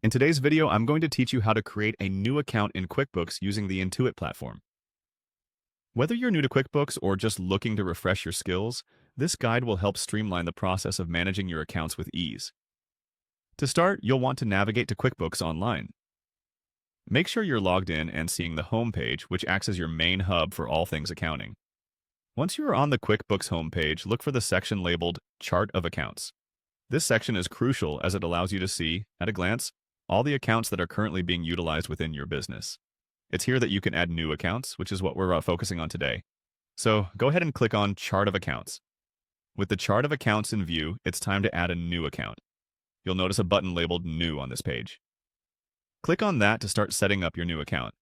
In today's video, I'm going to teach you how to create a new account in QuickBooks using the Intuit platform. Whether you're new to QuickBooks or just looking to refresh your skills, this guide will help streamline the process of managing your accounts with ease. To start, you'll want to navigate to QuickBooks online. Make sure you're logged in and seeing the home page, which acts as your main hub for all things accounting. Once you are on the QuickBooks homepage, look for the section labeled Chart of Accounts. This section is crucial as it allows you to see, at a glance, all the accounts that are currently being utilized within your business. It's here that you can add new accounts, which is what we're focusing on today. So go ahead and click on Chart of Accounts. With the Chart of Accounts in view, it's time to add a new account. You'll notice a button labeled New on this page. Click on that to start setting up your new account.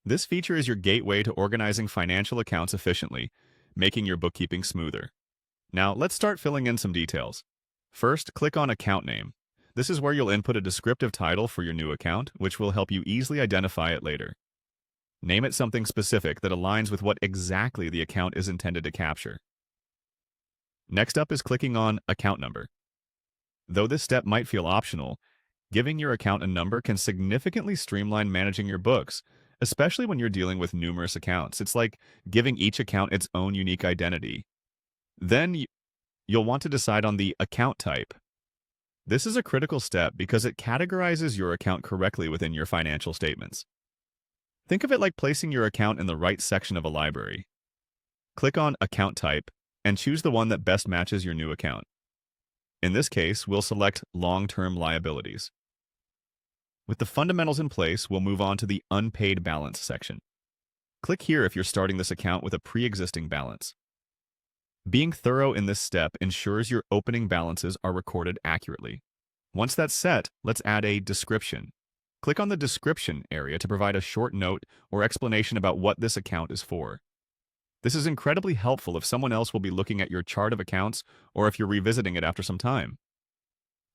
This feature is your gateway to organizing financial accounts efficiently, making your bookkeeping smoother. Now, let's start filling in some details. First, click on Account Name. This is where you'll input a descriptive title for your new account, which will help you easily identify it later. Name it something specific that aligns with what exactly the account is intended to capture. Next up is clicking on Account Number. Though this step might feel optional, giving your account a number can significantly streamline managing your books, especially when you're dealing with numerous accounts. It's like giving each account its own unique identity. Then you'll want to decide on the account type. This is a critical step because it categorizes your account correctly within your financial statements. Think of it like placing your account in the right section of a library. Click on Account Type and choose the one that best matches your new account. In this case, we'll select Long-Term Liabilities. With the fundamentals in place, we'll move on to the Unpaid Balance section. Click here if you're starting this account with a pre-existing balance. Being thorough in this step ensures your opening balances are recorded accurately. Once that's set, let's add a description. Click on the Description area to provide a short note or explanation about what this account is for. This is incredibly helpful if someone else will be looking at your chart of accounts or if you're revisiting it after some time.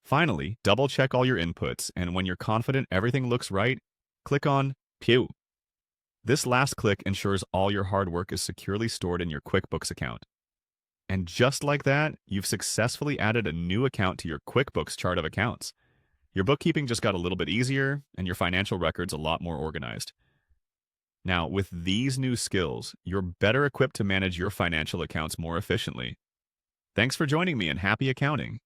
Finally, double-check all your inputs, and when you're confident everything looks right, click on Pew. This last click ensures all your hard work is securely stored in your QuickBooks account. And just like that, you've successfully added a new account to your QuickBooks chart of accounts. Your bookkeeping just got a little bit easier, and your financial records a lot more organized. Now, with these new skills, you're better equipped to manage your financial accounts more efficiently. Thanks for joining me, and happy accounting!